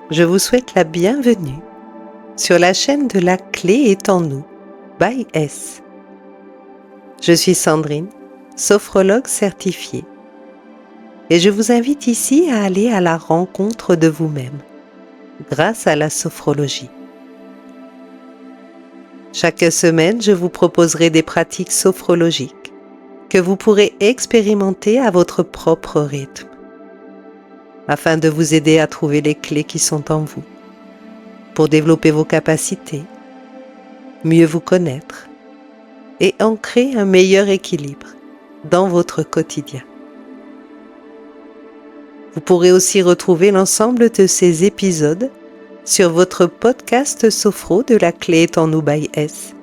Je vous souhaite la bienvenue sur la chaîne de La Clé est en nous, by S. Je suis Sandrine, sophrologue certifiée, et je vous invite ici à aller à la rencontre de vous-même grâce à la sophrologie. Chaque semaine, je vous proposerai des pratiques sophrologiques que vous pourrez expérimenter à votre propre rythme, afin de vous aider à trouver les clés qui sont en vous, pour développer vos capacités, mieux vous connaître et ancrer un meilleur équilibre dans votre quotidien. Vous pourrez aussi retrouver l'ensemble de ces épisodes sur votre podcast Sophro de La Clé est en nous by S.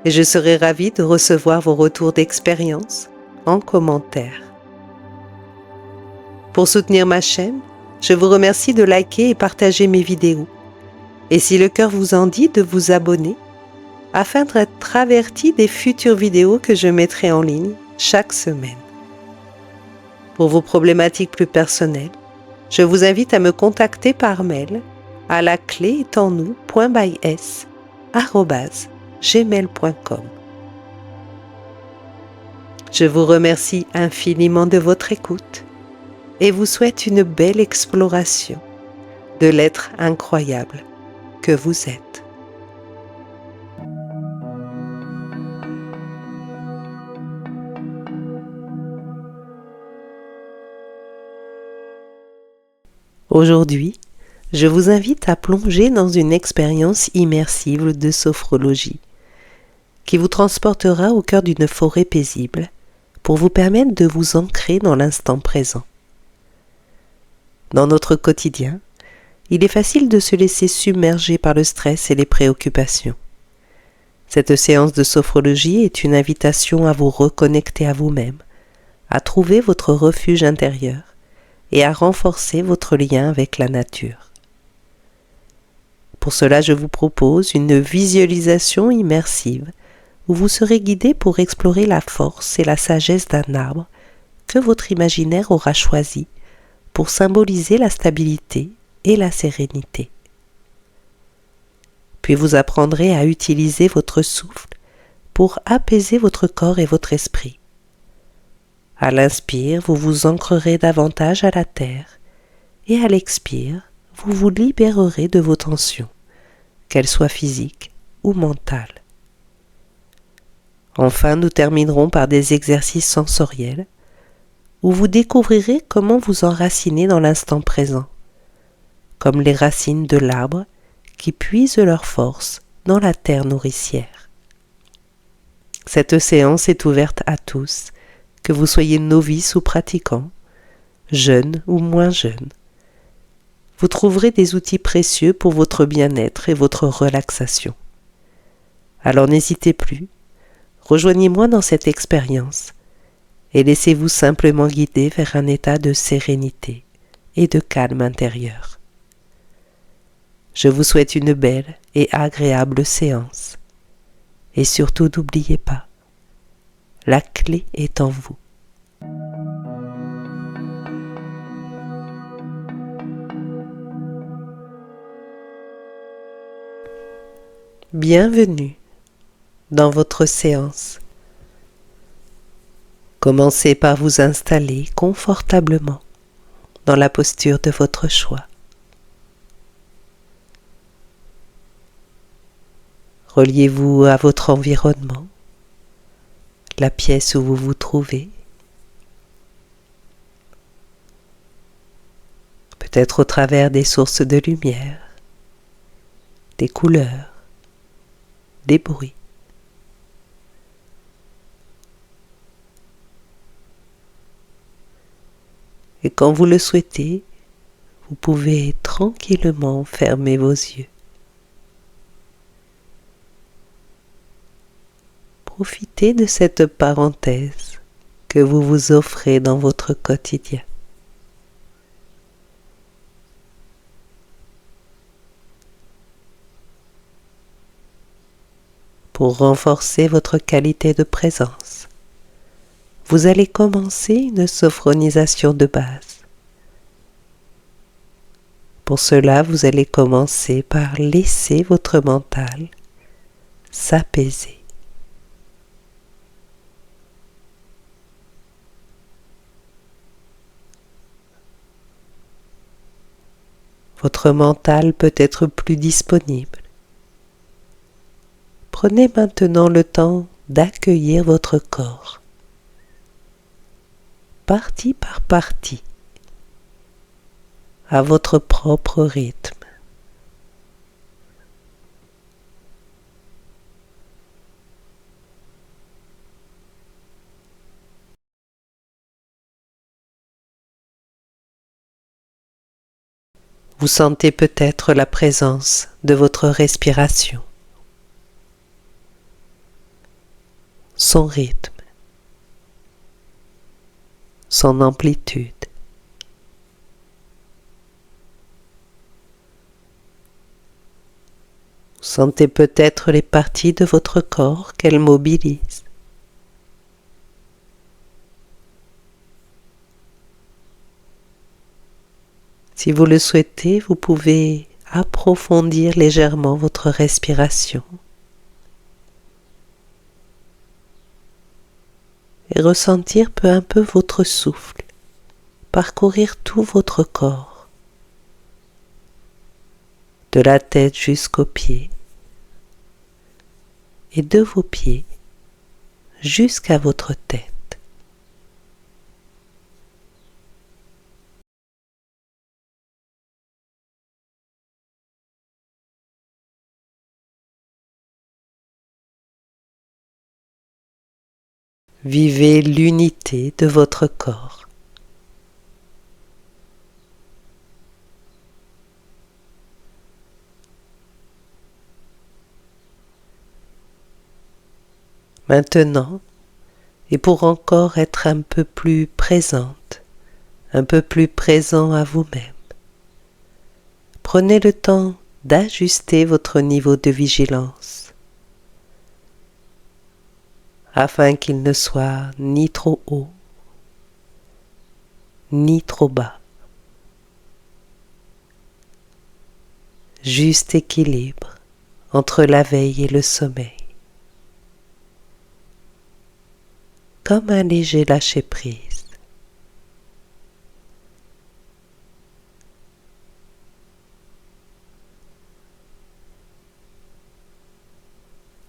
Et je serai ravie de recevoir vos retours d'expérience en commentaire. Pour soutenir ma chaîne, je vous remercie de liker et partager mes vidéos. Et si le cœur vous en dit, de vous abonner afin d'être averti des futures vidéos que je mettrai en ligne chaque semaine. Pour vos problématiques plus personnelles, je vous invite à me contacter par mail à lacléestennous.bys@gmail.com. Je vous remercie infiniment de votre écoute et vous souhaite une belle exploration de l'être incroyable que vous êtes. Aujourd'hui, je vous invite à plonger dans une expérience immersive de sophrologie qui vous transportera au cœur d'une forêt paisible pour vous permettre de vous ancrer dans l'instant présent. Dans notre quotidien, il est facile de se laisser submerger par le stress et les préoccupations. Cette séance de sophrologie est une invitation à vous reconnecter à vous-même, à trouver votre refuge intérieur et à renforcer votre lien avec la nature. Pour cela, je vous propose une visualisation immersive où vous serez guidé pour explorer la force et la sagesse d'un arbre que votre imaginaire aura choisi pour symboliser la stabilité et la sérénité. Puis vous apprendrez à utiliser votre souffle pour apaiser votre corps et votre esprit. À l'inspire, vous vous ancrerez davantage à la terre et à l'expire, vous vous libérerez de vos tensions, qu'elles soient physiques ou mentales. Enfin, nous terminerons par des exercices sensoriels où vous découvrirez comment vous enraciner dans l'instant présent, comme les racines de l'arbre qui puisent leur force dans la terre nourricière. Cette séance est ouverte à tous, que vous soyez novice ou pratiquant, jeune ou moins jeune. Vous trouverez des outils précieux pour votre bien-être et votre relaxation. Alors n'hésitez plus, rejoignez-moi dans cette expérience et laissez-vous simplement guider vers un état de sérénité et de calme intérieur. Je vous souhaite une belle et agréable séance. Et surtout n'oubliez pas, la clé est en vous. Bienvenue dans votre séance. Commencez par vous installer confortablement dans la posture de votre choix. Reliez-vous à votre environnement, la pièce où vous vous trouvez, peut-être au travers des sources de lumière, des couleurs, des bruits. Et quand vous le souhaitez, vous pouvez tranquillement fermer vos yeux. Profitez de cette parenthèse que vous vous offrez dans votre quotidien. Pour renforcer votre qualité de présence, vous allez commencer une sophronisation de base. Pour cela, vous allez commencer par laisser votre mental s'apaiser. Votre mental peut être plus disponible. Prenez maintenant le temps d'accueillir votre corps, partie par partie, à votre propre rythme. Vous sentez peut-être la présence de votre respiration, son rythme, son amplitude. Vous sentez peut-être les parties de votre corps qu'elle mobilise. Si vous le souhaitez, vous pouvez approfondir légèrement votre respiration et ressentir peu à peu votre souffle parcourir tout votre corps, de la tête jusqu'aux pieds et de vos pieds jusqu'à votre tête. Vivez l'unité de votre corps. Maintenant, et pour encore être un peu plus présente, un peu plus présent à vous-même, prenez le temps d'ajuster votre niveau de vigilance afin qu'il ne soit ni trop haut, ni trop bas. Juste équilibre entre la veille et le sommeil, comme un léger lâcher-prise.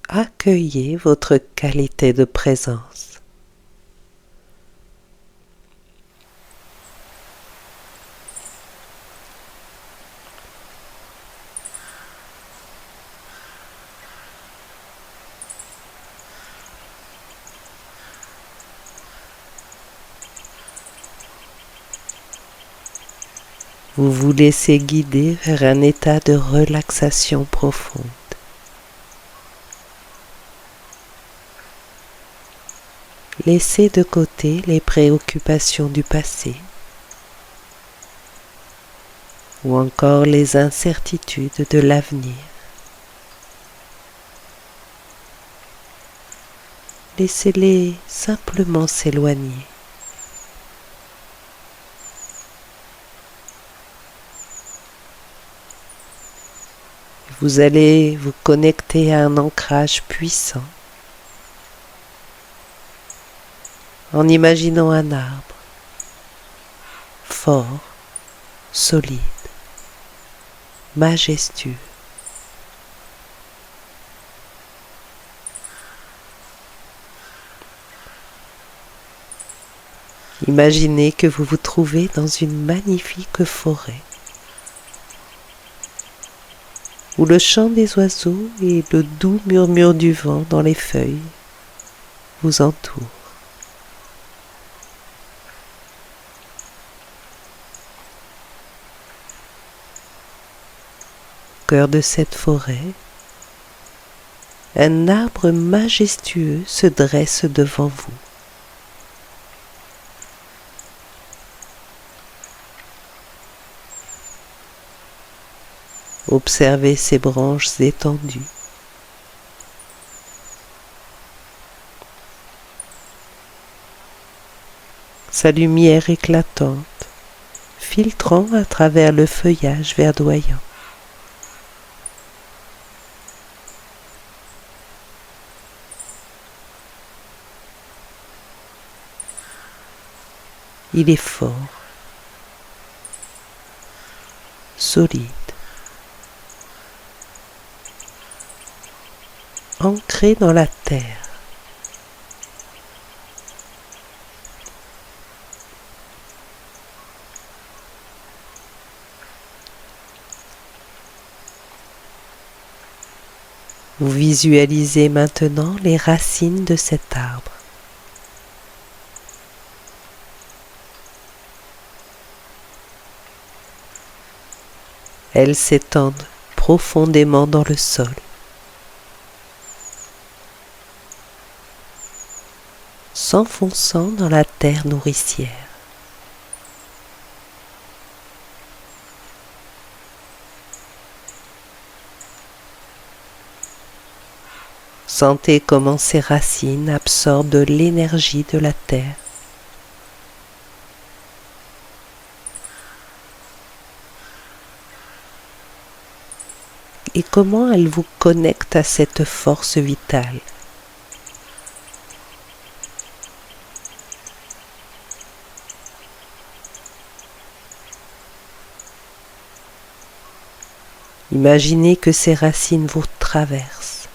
Accueillez votre qualité de présence. Vous vous laissez guider vers un état de relaxation profonde. Laissez de côté les préoccupations du passé ou encore les incertitudes de l'avenir. Laissez-les simplement s'éloigner. Vous allez vous connecter à un ancrage puissant en imaginant un arbre fort, solide, majestueux. Imaginez que vous vous trouvez dans une magnifique forêt où le chant des oiseaux et le doux murmure du vent dans les feuilles vous entourent. Au cœur de cette forêt, un arbre majestueux se dresse devant vous. Observez ses branches étendues. Sa lumière éclatante filtrant à travers le feuillage verdoyant. Il est fort, solide, ancré dans la terre. Vous visualisez maintenant les racines de cet arbre. Elles s'étendent profondément dans le sol. S'enfonçant dans la terre nourricière. Sentez comment ces racines absorbent de l'énergie de la terre. Et comment elles vous connectent à cette force vitale. Imaginez que ces racines vous traversent,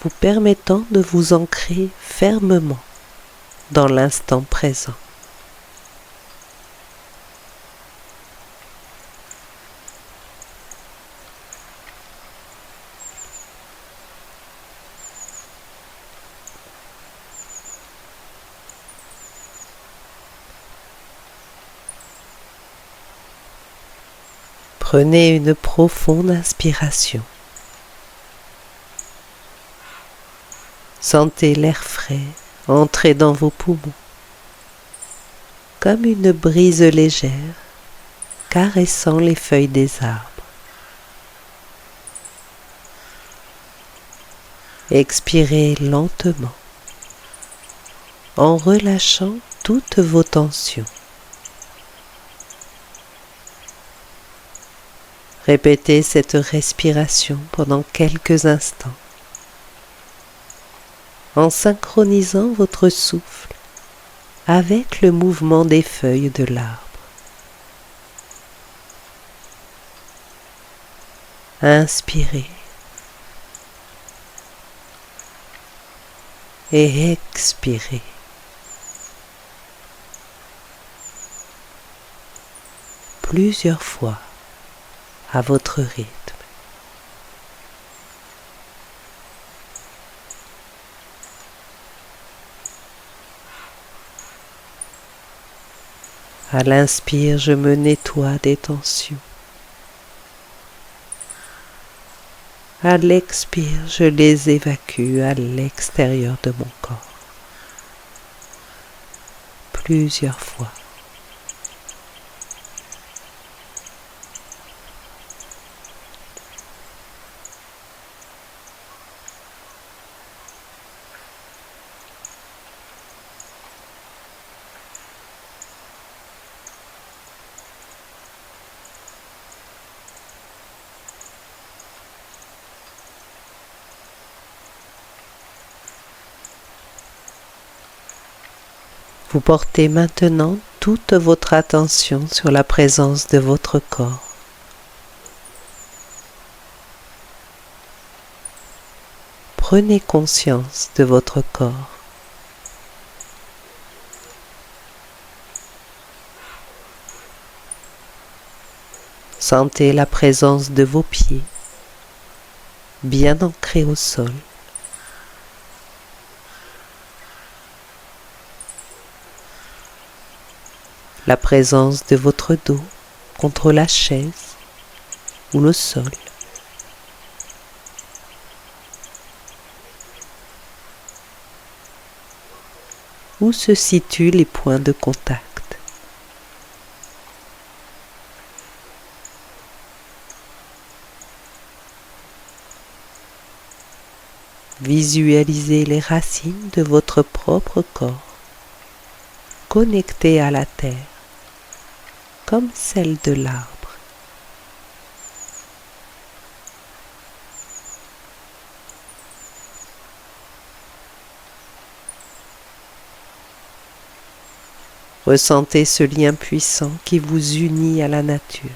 vous permettant de vous ancrer fermement dans l'instant présent. Prenez une profonde inspiration. Sentez l'air frais entrer dans vos poumons, comme une brise légère caressant les feuilles des arbres. Expirez lentement, en relâchant toutes vos tensions. Répétez cette respiration pendant quelques instants, en synchronisant votre souffle avec le mouvement des feuilles de l'arbre. Inspirez et expirez. Plusieurs fois à votre rythme. À l'inspire, je me nettoie des tensions. À l'expire, je les évacue à l'extérieur de mon corps. Plusieurs fois. Vous portez maintenant toute votre attention sur la présence de votre corps. Prenez conscience de votre corps. Sentez la présence de vos pieds, bien ancrés au sol. La présence de votre dos contre la chaise ou le sol. Où se situent les points de contact? Visualisez les racines de votre propre corps connectée à la terre, comme celle de l'arbre. Ressentez ce lien puissant qui vous unit à la nature.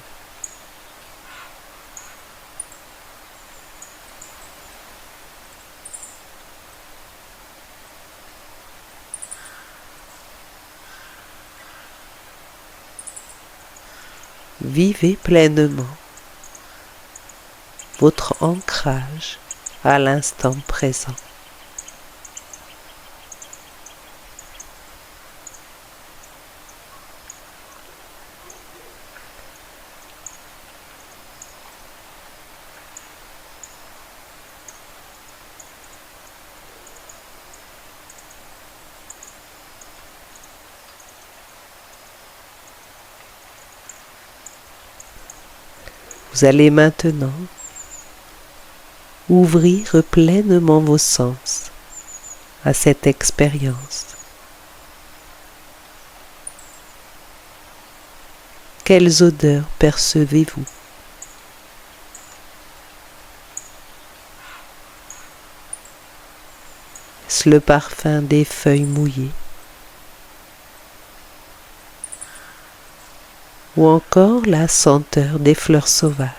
Vivez pleinement votre ancrage à l'instant présent. Vous allez maintenant ouvrir pleinement vos sens à cette expérience. Quelles odeurs percevez-vous? Est-ce le parfum des feuilles mouillées? Ou encore la senteur des fleurs sauvages?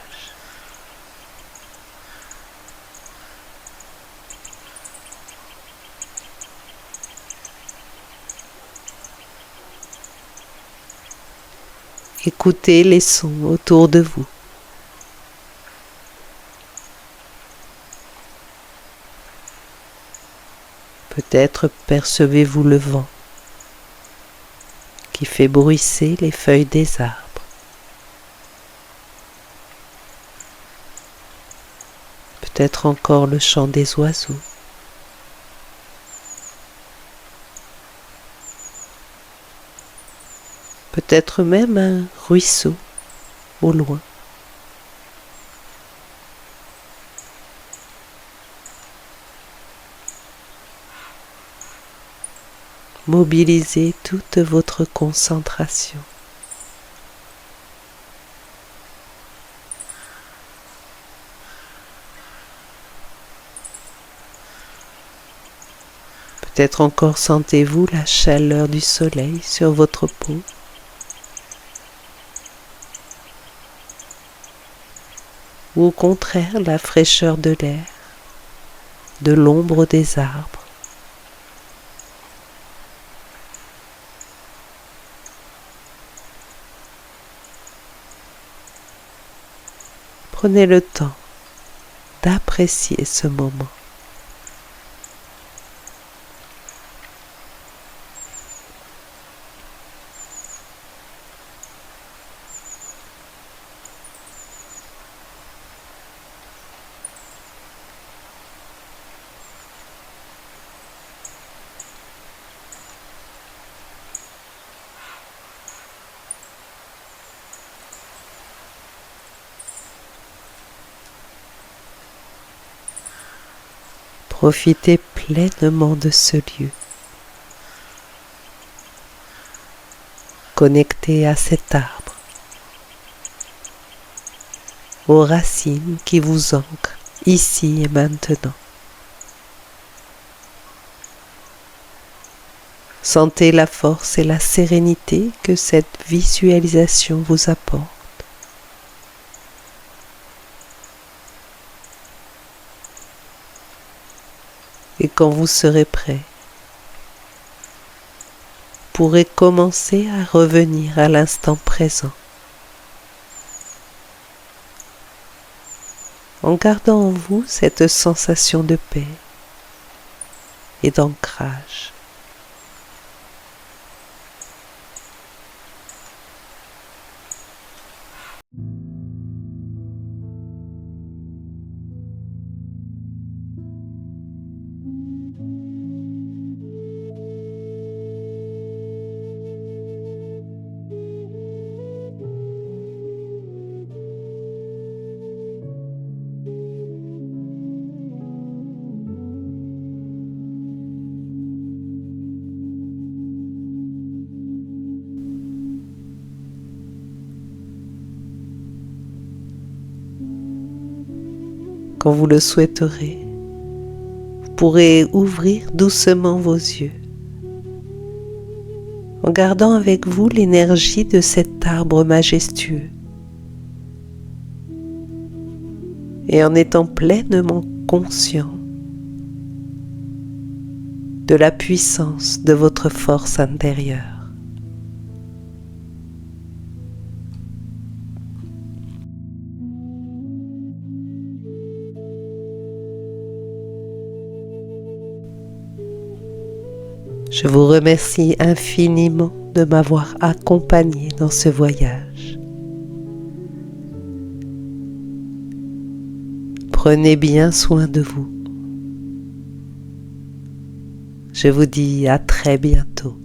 Écoutez les sons autour de vous. Peut-être percevez-vous le vent qui fait bruisser les feuilles des arbres. Peut-être encore le chant des oiseaux. Peut-être même un ruisseau au loin. Mobilisez toute votre concentration. Peut-être encore sentez-vous la chaleur du soleil sur votre peau. Ou au contraire la fraîcheur de l'air, de l'ombre des arbres. Prenez le temps d'apprécier ce moment. Profitez pleinement de ce lieu. Connecté à cet arbre, aux racines qui vous ancrent ici et maintenant. Sentez la force et la sérénité que cette visualisation vous apporte. Et quand vous serez prêt, vous pourrez commencer à revenir à l'instant présent, en gardant en vous cette sensation de paix et d'ancrage. quand vous le souhaiterez, vous pourrez ouvrir doucement vos yeux en gardant avec vous l'énergie de cet arbre majestueux et en étant pleinement conscient de la puissance de votre force intérieure. Je vous remercie infiniment de m'avoir accompagné dans ce voyage. Prenez bien soin de vous. Je vous dis à très bientôt.